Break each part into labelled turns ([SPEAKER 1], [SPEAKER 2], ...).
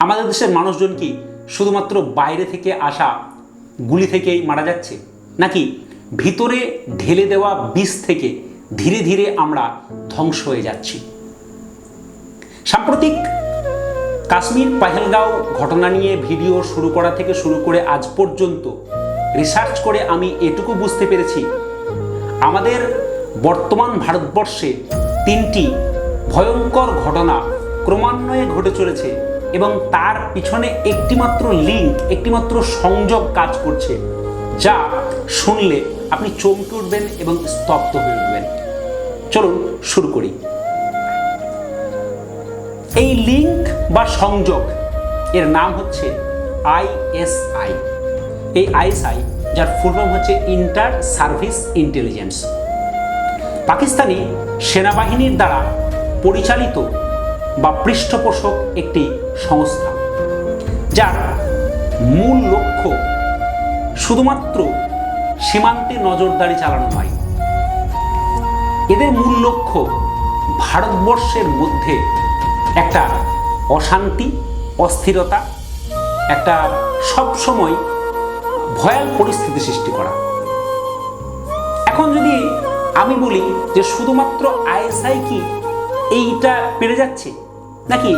[SPEAKER 1] আমাদের দেশের মানুষজন কি শুধুমাত্র বাইরে থেকে আসা গুলি থেকেই মারা যাচ্ছে, নাকি ভিতরে ঢেলে দেওয়া বিষ থেকে ধীরে ধীরে আমরা ধ্বংস হয়ে যাচ্ছি? সাম্প্রতিক কাশ্মীর পহেলগাঁও ঘটনা নিয়ে ভিডিও শুরু করা থেকে শুরু করে আজ পর্যন্ত রিসার্চ করে আমি এটুকু বুঝতে পেরেছি, আমাদের বর্তমান ভারতবর্ষে 3টি ভয়ঙ্কর ঘটনা ক্রমান্বয়ে ঘটে চলেছে এবং তার পিছনে একটিমাত্র লিঙ্ক, একটিমাত্র সংযোগ কাজ করছে, যা শুনলে আপনি চমকে উঠবেন এবং স্তব্ধ হয়ে উঠবেন। চলুন শুরু করি। এই লিঙ্ক বা সংযোগ এর নাম হচ্ছে আইএসআই। এই আইএসআই, যার ফুল ফর্ম হচ্ছে ইন্টার সার্ভিস ইন্টেলিজেন্স, পাকিস্তানি সেনাবাহিনীর দ্বারা পরিচালিত বা পৃষ্ঠপোষক একটি সংস্থা, যার মূল লক্ষ্য শুধুমাত্র সীমান্তে নজরদারি চালানো নয়। এদের মূল লক্ষ্য ভারতবর্ষের মধ্যে একটা অশান্তি, অস্থিরতা, একটা সবসময় ভয়াল পরিস্থিতি সৃষ্টি করা। এখন যদি আমি বলি যে শুধুমাত্র আইএসআই কি এইটা পেরে যাচ্ছে, নাকি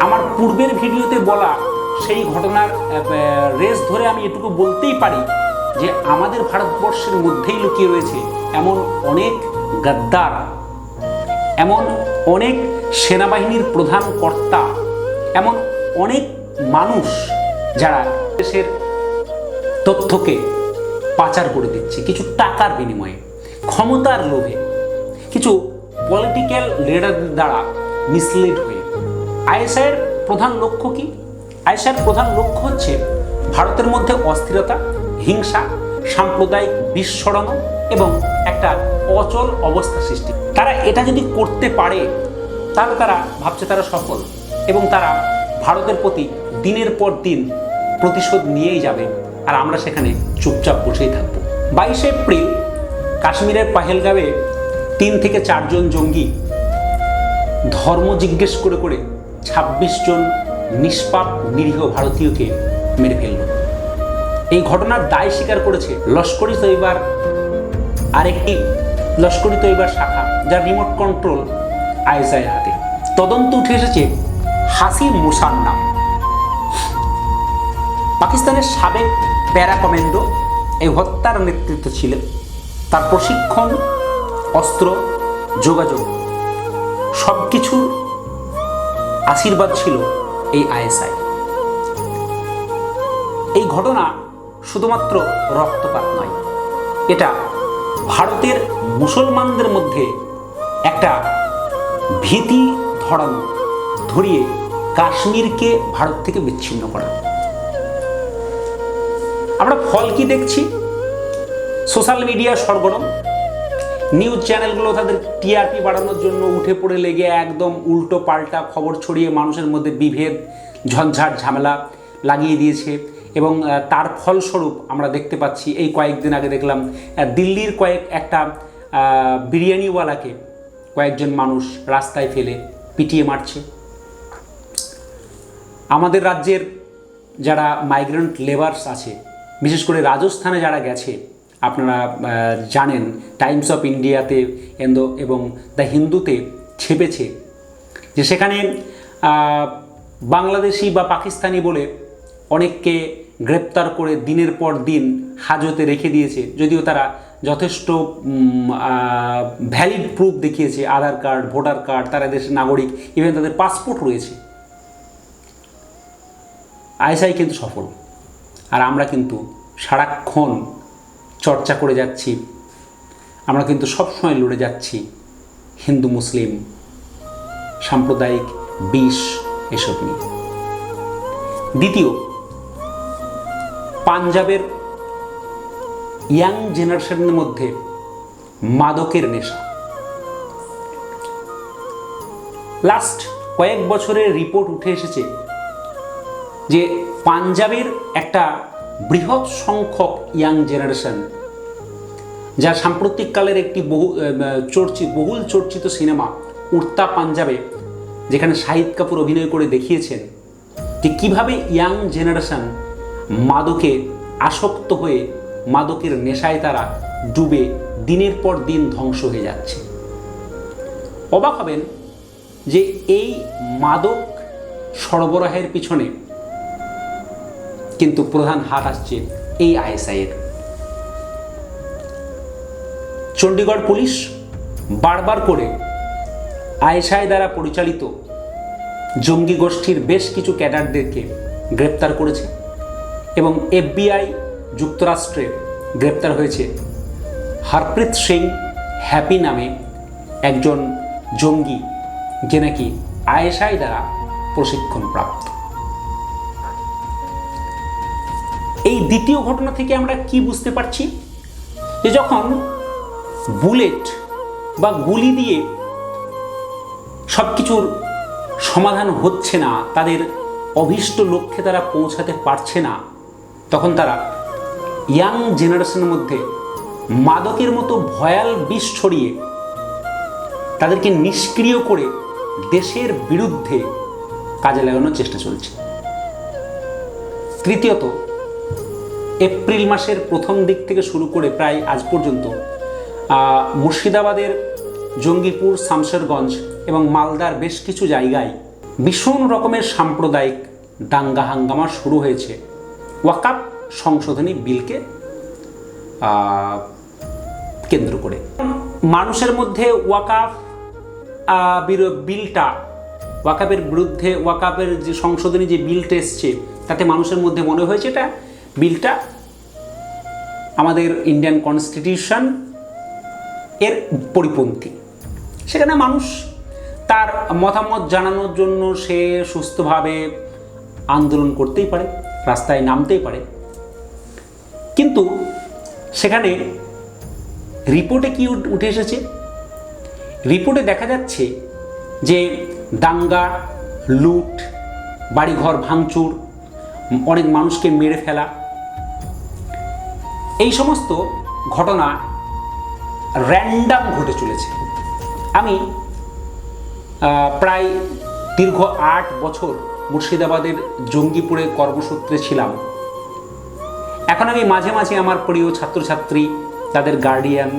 [SPEAKER 1] আমার পূর্বের ভিডিওতে বলা সেই ঘটনার রেস ধরে আমি এটুকু বলতেই পারি যে আমাদের ভারতবর্ষের মধ্যেই লুকিয়ে রয়েছে এমন অনেক গাদ্দার, এমন অনেক সেনাবাহিনীর প্রধান কর্তা, এমন অনেক মানুষ যারা দেশের তথ্যকে পাচার করে দিচ্ছে কিছু টাকার বিনিময়ে, ক্ষমতার লোভে, কিছু পলিটিক্যাল লিডারদের দ্বারা মিসলিড হয়ে। আইএসআইয়ের প্রধান লক্ষ্য কি? আইএসআইয়ের প্রধান লক্ষ্য হচ্ছে ভারতের মধ্যে অস্থিরতা, হিংসা, সাম্প্রদায়িক বিষ ছড়ানো এবং একটা অচল অবস্থা সৃষ্টি। তারা এটা যদি করতে পারে তাহলে তারা ভাবছে তারা সফল এবং তারা ভারতের প্রতি দিনের পর দিন প্রতিশোধ নিয়েই যাবে, আর আমরা সেখানে চুপচাপ বসেই থাকব। 22 এপ্রিল কাশ্মীরের পহেলগাঁওয়ে 3 থেকে 4 জন জঙ্গি ধর্ম জিজ্ঞেস করে করে 26 জন নিষ্পাপ নিরীহ ভারতীয়কে মেরে ফেলল। এই ঘটনার দায় স্বীকার করেছে লস্কর ই তৈবার আরেকটি লস্কর ই তৈবার শাখা, যার রিমোট কন্ট্রোল আইএসআইয়ের হাতে। তদন্ত উঠে এসেছে হাসিম মুসার নাম। পাকিস্তানের সাবেক প্যারা কমান্ডো এই হত্যার নেতৃত্ব ছিলেন। তার প্রশিক্ষণ, অস্ত্র, যোগাযোগ সব কিছুর আশীর্বাদ ছিল এই আইএসআই। এই ঘটনা শুধুমাত্র রক্তপাত নয়, এটা ভারতের মুসলমানদের মধ্যে একটা ভীতি ধরিয়ে কাশ্মীরকে ভারত থেকে বিচ্ছিন্ন করা। আমরা ফল কি দেখছি? সোশ্যাল মিডিয়া সরগরম, নিউজ চ্যানেলগুলো তাদের টিআরপি বাড়ানোর জন্য উঠে পড়ে লেগে একদম উল্টো পাল্টা খবর ছড়িয়ে মানুষের মধ্যে বিভেদ, ঝঞ্ঝাট, ঝামেলা লাগিয়ে দিয়েছে এবং তার ফলস্বরূপ আমরা দেখতে পাচ্ছি, এই কয়েকদিন আগে দেখলাম দিল্লির একটা বিরিয়ানিওয়ালাকে কয়েকজন মানুষ রাস্তায় ফেলে পিটিয়ে মারছে। আমাদের রাজ্যের যারা মাইগ্রেন্ট লেবার্স আছে, বিশেষ করে রাজস্থানে যারা গেছে, আপনারা জানেন টাইমস অফ ইন্ডিয়াতে এবং দ্য হিন্দুতে ছেপেছে যে সেখানে বাংলাদেশি বা পাকিস্তানি বলে অনেককে গ্রেপ্তার করে দিনের পর দিন হাজতে রেখে দিয়েছে, যদিও তারা যথেষ্ট ভ্যালিড প্রুফ দেখিয়েছে, আধার কার্ড, ভোটার কার্ড, তারা দেশের নাগরিক, ইভেন তাদের পাসপোর্ট রয়েছে। আইএসআই কিন্তু সফল, আর আমরা কিন্তু সারাক্ষণ চর্চা করে যাচ্ছি, আমরা কিন্তু সবসময় লড়ে যাচ্ছি হিন্দু মুসলিম সাম্প্রদায়িক বিষ এসব নিয়ে। দ্বিতীয়, পাঞ্জাবের ইয়াং জেনারেশনের মধ্যে মাদকের নেশা। লাস্ট কয়েক বছরের রিপোর্ট উঠে এসেছে যে পাঞ্জাবের একটা বৃহৎ সংখ্যক ইয়াং জেনারেশন, যা সাম্প্রতিককালের একটি বহুল চর্চিত সিনেমা উড়তা পাঞ্জাবে, যেখানে শাহিদ কাপুর অভিনয় করে দেখিয়েছেন যে কীভাবে ইয়াং জেনারেশন মাদকে আসক্ত হয়ে মাদকের নেশায় তারা ডুবে দিনের পর দিন ধ্বংস হয়ে যাচ্ছে। অবাক হবেন যে এই মাদক সরবরাহের পিছনে কিন্তু প্রধান হাত আসছে এই আইএসআইয়ের। চণ্ডীগড় পুলিশ বারবার করে আইএসআই দ্বারা পরিচালিত জঙ্গি গোষ্ঠীর বেশ কিছু ক্যাডারদেরকে গ্রেপ্তার করেছে এবং এফবিআই যুক্তরাষ্ট্রে গ্রেপ্তার হয়েছে হরপ্রীত সিং হ্যাপি নামে একজন জঙ্গি, যে নাকি আইএসআই দ্বারা প্রশিক্ষণপ্রাপ্ত। এই দ্বিতীয় ঘটনা থেকে আমরা কি বুঝতে পারছি, যে যখন বুলেট বা গুলি দিয়ে সব কিছুর সমাধান হচ্ছে না, তাদের অভীষ্ট লক্ষ্যে তারা পৌঁছাতে পারছে না, তখন তারা ইয়াং জেনারেশনের মধ্যে মাদকের মতো ভয়াল বিষ ছড়িয়ে তাদেরকে নিষ্ক্রিয় করে দেশের বিরুদ্ধে কাজে লাগানোর চেষ্টা চলছে। তৃতীয়ত, এপ্রিল মাসের প্রথম দিক থেকে শুরু করে প্রায় আজ পর্যন্ত মুর্শিদাবাদের জঙ্গিপুর, শামশেরগঞ্জ এবং মালদার বেশ কিছু জায়গায় ভীষণ রকমের সাম্প্রদায়িক দাঙ্গা হাঙ্গামা শুরু হয়েছে ওয়াকাফ সংশোধনী বিলকে কেন্দ্র করে। মানুষের মধ্যে ওয়াকাফ বিলটা, ওয়াকাফের বিরুদ্ধে ওয়াকাফের যে সংশোধনী যে বিলটা এসছে, তাতে মানুষের মধ্যে মনে হয়েছে এটা বিলটা আমাদের ইন্ডিয়ান কনস্টিটিউশন এর পরিপন্থী। সেখানে মানুষ তার মতামত জানানোর জন্য সে সুস্থভাবে আন্দোলন করতেই পারে, রাস্তায় নামতেই পারে, কিন্তু সেখানে রিপোর্টে কি উঠে এসেছে? রিপোর্টে দেখা যাচ্ছে যে দাঙ্গা, লুট, বাড়িঘর ভাঙচুর, অনেক মানুষকে মেরে ফেলা, এই সমস্ত ঘটনা র্যান্ডাম ঘটে চলেছে। আমি প্রায় দীর্ঘ 8 বছর মুর্শিদাবাদের জঙ্গিপুরে কর্মসূত্রে ছিলাম। এখন আমি মাঝে মাঝে আমার প্রিয় ছাত্রছাত্রী, তাদের গার্ডিয়ান,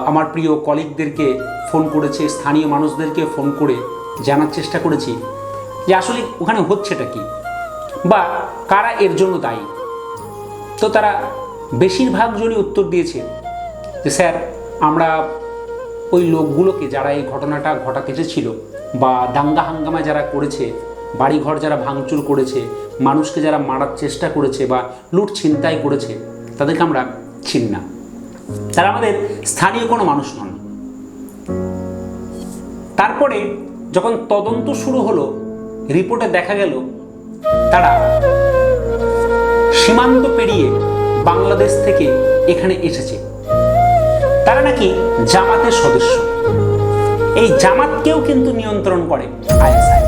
[SPEAKER 1] আমার প্রিয় কলিগদেরকে ফোন করেছে, স্থানীয় মানুষদেরকে ফোন করে জানার চেষ্টা করেছি যে আসলে ওখানে হচ্ছেটা কি বা কারা এর জন্য দায়ী। তো তারা বেশিরভাগ জনই উত্তর দিয়েছে যে স্যার, আমরা ওই লোকগুলোকে যারা এই ঘটনাটা ঘটাতে এসেছিল বা দাঙ্গা হাঙ্গামা যারা করেছে, বাড়িঘর যারা ভাঙচুর করেছে, মানুষকে যারা মারার চেষ্টা করেছে বা লুট ছিনতাই করেছে, তাদেরকে আমরা চিনি না, তারা আমাদের স্থানীয় কোনো মানুষ নন। তারপরে যখন তদন্ত শুরু হলো, রিপোর্টে দেখা গেল তারা সীমান্ত পেরিয়ে বাংলাদেশ থেকে এখানে এসেছে। তারা নাকি জামাতের সদস্য। এই জামাতকেও কিন্তু নিয়ন্ত্রণ করে আইএসআই।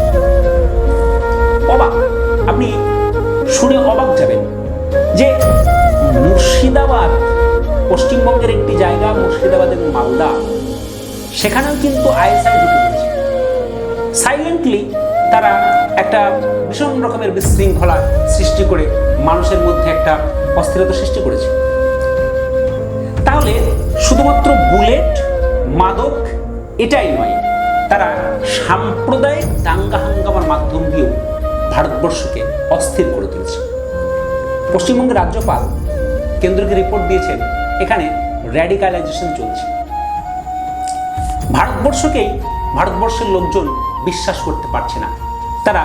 [SPEAKER 1] অবাক, আপনি শুনে অবাক যাবেন যে মুর্শিদাবাদ, পশ্চিমবঙ্গের একটি জায়গা মুর্শিদাবাদ এবং মালদা, সেখানেও কিন্তু আইএসআই ঢুকে পড়েছে। সাইলেন্টলি তারা একটা ভীষণ রকমের বিশৃঙ্খলা সৃষ্টি করে মানুষের মধ্যে একটা অস্থিরতা সৃষ্টি করেছে। তাহলে শুধুমাত্র বুলেট, মাদক এটাই নয়, তারা সাম্প্রদায়িক দাঙ্গা হাঙ্গামার মাধ্যম দিয়েও ভারতবর্ষকে অস্থির করে তুলেছে। পশ্চিমবঙ্গের রাজ্যপাল কেন্দ্রকে রিপোর্ট দিয়েছেন এখানে র্যাডিকালাইজেশন চলছে। ভারতবর্ষের লোকজন বিশ্বাস করতে পারছে না, তারা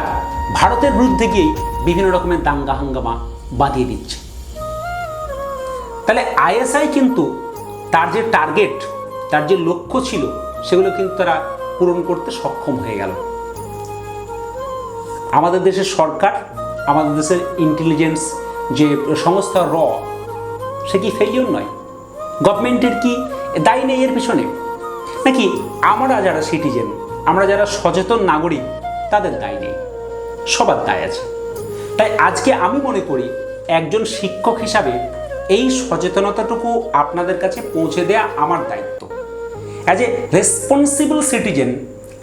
[SPEAKER 1] ভারতের বিরুদ্ধে গিয়েই বিভিন্ন রকমের দাঙ্গা হাঙ্গামা বাঁধিয়ে দিচ্ছে। তাহলে আইএসআই কিন্তু তার যে টার্গেট, তার যে লক্ষ্য ছিল, সেগুলো কিন্তু তারা পূরণ করতে সক্ষম হয়ে গেল। আমাদের দেশের সরকার, আমাদের দেশের ইন্টেলিজেন্স যে সংস্থা র, সে কি ফেলিওর নয়? গভর্নমেন্টের কি দায়ী নেই এর পিছনে? নাকি আমরা যারা সিটিজেন, আমরা যারা সচেতন নাগরিক, তাদের দায় নেই? সবার দায় আছে। তাই আজকে আমি মনে করি একজন শিক্ষক হিসাবে এই সচেতনতাটুকু আপনাদের কাছে পৌঁছে দেয়া আমার দায়িত্ব। অ্যাজ এ রেসপন্সিবল সিটিজেন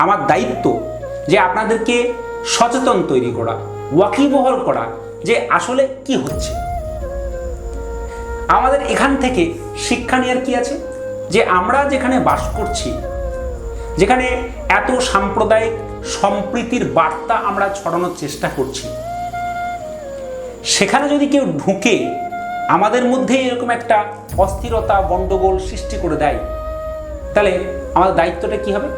[SPEAKER 1] আমার দায়িত্ব যে আপনাদেরকে সচেতন তৈরি করা, ওয়াকিবহল করা যে আসলে কি হচ্ছে। আমাদের এখান থেকে শিক্ষা নেওয়ার কি আছে, যে আমরা যেখানে বাস করছি, যেখানে এত সাম্প্রদায়িক সম্প্রীতির বার্তা আমরা ছড়ানোর চেষ্টা করছি, সেখানে যদি কেউ ঢুকে আমাদের মধ্যে এরকম একটা অস্থিরতা, গণ্ডগোল সৃষ্টি করে দেয়, তাহলে আমাদের দায়িত্বটা কি হবে?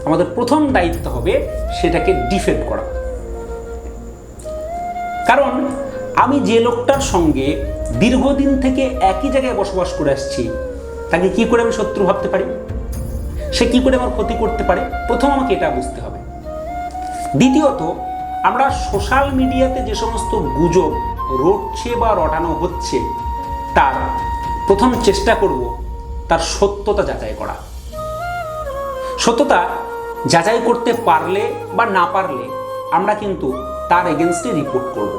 [SPEAKER 1] আমাদের প্রথম দায়িত্ব হবে সেটাকে ডিফেন্ড করা। কারণ আমি যে লোকটার সঙ্গে দীর্ঘদিন থেকে একই জায়গায় বসবাস করে আসছি, তাকে কি করে আমি শত্রু ভাবতে পারি? সে কি করে আমার ক্ষতি করতে পারে? প্রথম আমাকে এটা বুঝতে হবে। দ্বিতীয়ত, আমরা সোশ্যাল মিডিয়াতে যে সমস্ত গুজব রটছে বা রটানো হচ্ছে, তার প্রথম চেষ্টা করব তার সত্যতা যাচাই করা। সত্যতা যাচাই করতে পারলে বা না পারলে আমরা কিন্তু তার এগেনস্টে রিপোর্ট করব।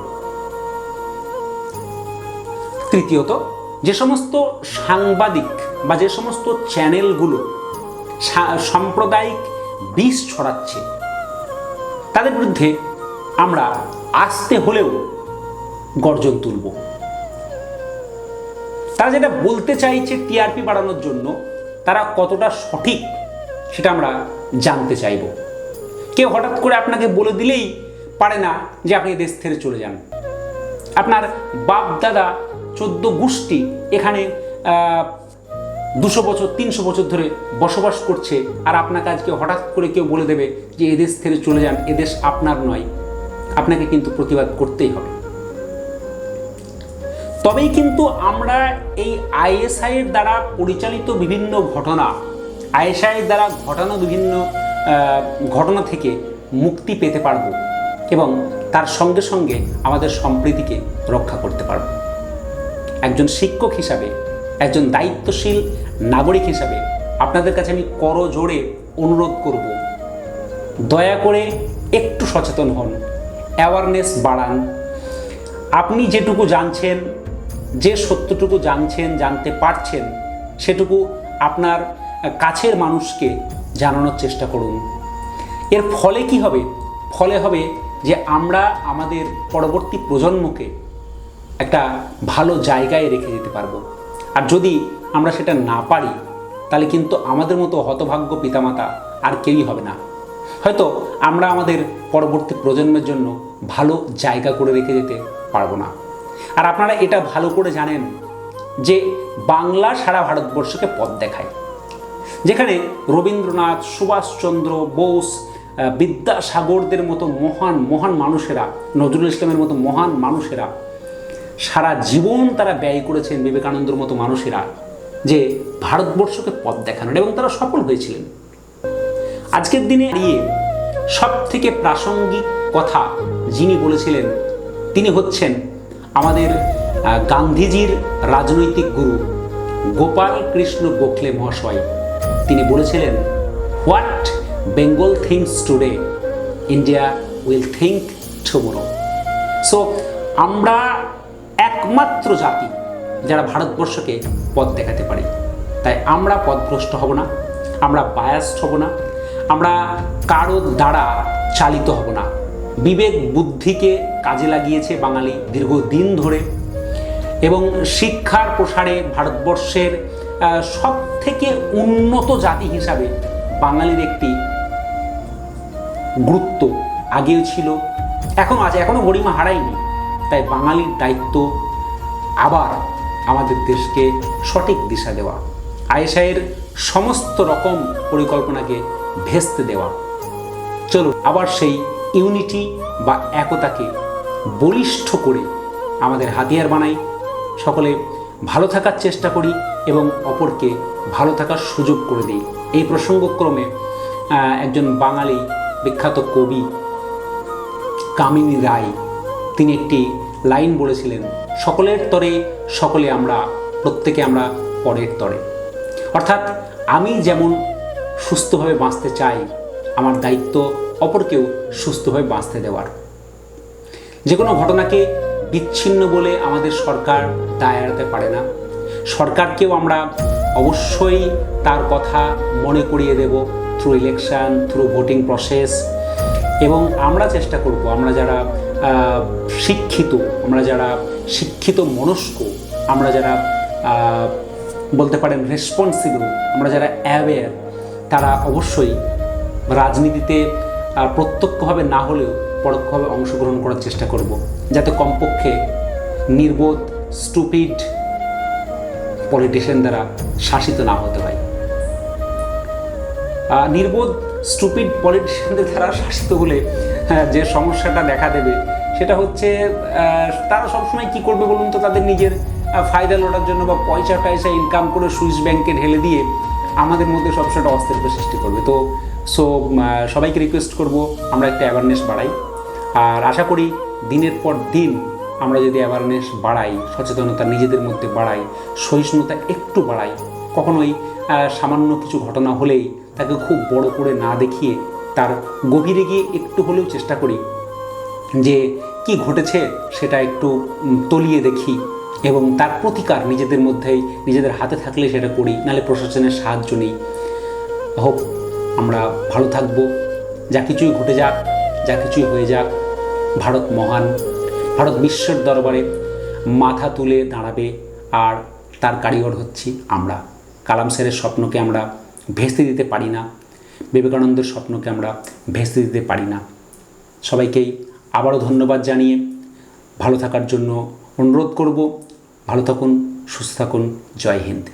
[SPEAKER 1] তৃতীয়ত, যে সমস্ত সাংবাদিক বা যে সমস্ত চ্যানেলগুলো সাম্প্রদায়িক বিষ ছড়াচ্ছে, তাদের বিরুদ্ধে আমরা আস্তে হলেও গর্জন তুলব। তারা যেটা বলতে চাইছে টিআরপি বাড়ানোর জন্য, তারা কতটা সঠিক সেটা আমরা জানতে চাইব। কেউ হঠাৎ করে আপনাকে বলে দিলেই পারে না যে আপনি দেশ ছেড়ে চলে যান। আপনার বাপ দাদা 14 গোষ্ঠী এখানে 200 বছর 300 বছর ধরে বসবাস করছে, আর আপনাকে আজকে হঠাৎ করে কেউ বলে দেবে যে এদেশ ছেড়ে চলে যান, এদেশ আপনার নয়। আপনাকে কিন্তু প্রতিবাদ করতেই হবে। তবেই কিন্তু আমরা এই আইএসআই এর দ্বারা পরিচালিত বিভিন্ন ঘটনা, আইএসআই এর দ্বারা ঘটানো বিভিন্ন ঘটনা থেকে মুক্তি পেতে পারব এবং তার সঙ্গে সঙ্গে আমাদের সম্প্রীতিকে রক্ষা করতে পারব। একজন শিক্ষক হিসাবে, একজন দায়িত্বশীল নাগরিক হিসাবে আপনাদের কাছে আমি করজোড়ে অনুরোধ করব, দয়া করে একটু সচেতন হন, অ্যাওয়ারনেস বাড়ান। আপনি যেটুকু জানছেন, যে সত্যটুকু জানছেন, জানতে পারছেন, সেটুকু আপনার কাছের মানুষকে জানানোর চেষ্টা করুন। এর ফলে কি হবে? ফলে হবে যে আমরা আমাদের পরবর্তী প্রজন্মকে একটা ভালো জায়গায় রেখে যেতে পারবো। আর যদি আমরা সেটা না পারি, তাহলে কিন্তু আমাদের মতো হতভাগ্য পিতামাতা আর কেউই হবে না। হয়তো আমরা আমাদের পরবর্তী প্রজন্মের জন্য ভালো জায়গা করে রেখে যেতে পারবো না। আর আপনারা এটা ভালো করে জানেন যে বাংলা সারা ভারতবর্ষকে পথ দেখায়। যেখানে রবীন্দ্রনাথ, সুভাষচন্দ্র বোস, বিদ্যাসাগরদের মতো মহান মহান মানুষেরা, নজরুল ইসলামের মতো মহান মানুষেরা সারা জীবন তারা ব্যয় করেছেন, বিবেকানন্দের মতো মানুষেরা, যে ভারতবর্ষকে পথ দেখানোর, এবং তারা সফল হয়েছিলেন। আজকের দিনে দাঁড়িয়ে সব থেকে প্রাসঙ্গিক কথা যিনি বলেছিলেন, তিনি হচ্ছেন আমাদের গান্ধীজির রাজনৈতিক গুরু গোপাল কৃষ্ণ গোখলে মহাশয়। তিনি বলেছিলেন, what Bengal thinks today, India will think tomorrow. So আমরা একমাত্র জাতি যারা ভারতবর্ষকে পথ দেখাতে পারি। তাই আমরা পথভ্রষ্ট হব না, আমরা বায়াসড হব না, আমরা কারো দ্বারা চালিত হব না। বিবেক বুদ্ধিকে কাজে লাগিয়েছে বাঙালি দীর্ঘদিন ধরে, এবং শিক্ষার প্রসারে ভারতবর্ষের সব থেকে উন্নত জাতি হিসাবে বাঙালির একটি গুরুত্ব আগেও ছিল, এখনও আছে, এখনও গরিমা হারায়নি। তাই বাঙালির দায়িত্ব আবার আমাদের দেশকে সঠিক দিশা দেওয়া, আইএসআইয়ের সমস্ত রকম পরিকল্পনাকে ভেস্তে দেওয়া। চলুন আবার সেই ইউনিটি বা একতাকে বলিষ্ঠ করে আমাদের হাতিয়ার বানাই, সকলে ভালো থাকার চেষ্টা করি এবং অপরকে ভালো থাকার সুযোগ করে দিই। এই প্রসঙ্গক্রমে একজন বাঙালি বিখ্যাত কবি কামিনী রায়, তিনি একটি লাইন বলেছিলেন, সকলের তরে সকলে আমরা, প্রত্যেকে আমরা পরের তরে। অর্থাৎ আমি যেমন সুস্থভাবে বাঁচতে চাই, আমার দায়িত্ব অপরকেও সুস্থভাবে বাঁচতে দেওয়ার। যে কোনো ঘটনাকে বিচ্ছিন্ন বলে আমাদের সরকার দায় এড়াতে পারে না। সরকারকেও আমরা অবশ্যই তার কথা মনে করিয়ে দেব through election, through voting process, এবং আমরা চেষ্টা করব, আমরা যারা শিক্ষিত, আমরা যারা শিক্ষিত মনস্ক, আমরা যারা বলতে পারেন রেসপন্সিবল, আমরা যারা অ্যাওয়্যার, তারা অবশ্যই রাজনীতিতে প্রত্যক্ষভাবে না হলেও পরোক্ষভাবে অংশগ্রহণ করার চেষ্টা করব, যাতে কমপক্ষে নির্বোধ স্টুপিড পলিটিশিয়ান দ্বারা শাসিত না হতে হয়। নির্বোধ স্টুপিড পলিটিশিয়ানদের দ্বারা শাসিত হলে যে সমস্যাটা দেখা দেবে সেটা হচ্ছে তারা সবসময় কী করবে বলুন তো, তাদের নিজের ফায়দা লোটার জন্য বা পয়সা টয়সা ইনকাম করে সুইস ব্যাংকে ঢেলে দিয়ে আমাদের মধ্যে সবসময় অস্থিরতা সৃষ্টি করবে। তো সবাইকে রিকোয়েস্ট করব আমরা একটা অ্যাওয়ারনেস বাড়াই, আর আশা করি দিনের পর দিন আমরা যদি অ্যাওয়ারনেস বাড়াই, সচেতনতা নিজেদের মধ্যে বাড়াই, সহিষ্ণুতা একটু বাড়াই, কখনোই সামান্য কিছু ঘটনা হলেই তাকে খুব বড় করে না দেখিয়ে তার গভীরে গিয়ে একটু হলেও চেষ্টা করি যে কি ঘটেছে সেটা একটু তলিয়ে দেখি এবং তার প্রতিকার নিজেদের মধ্যেই নিজেদের হাতে থাকলে সেটা করি, নাহলে প্রশাসনের সাহায্য নিই। হোপ আমরা ভালো থাকব। যা কিছুই ঘটে যাক, যা কিছুই হয়ে যাক, ভারত মহান, ভারত বিশ্বের দরবারে মাথা তুলে দাঁড়াবে, আর তার কারিগর হচ্ছি আমরা। কালাম স্যারের স্বপ্নকে আমরা ভেস্তে দিতে পারি না, বিবেকানন্দের স্বপ্নকে আমরা ভেস্তে দিতে পারি না। সবাইকেই আবারও ধন্যবাদ জানিয়ে ভালো থাকার জন্য অনুরোধ করব। ভালো থাকুন, সুস্থ থাকুন। জয় হিন্দ।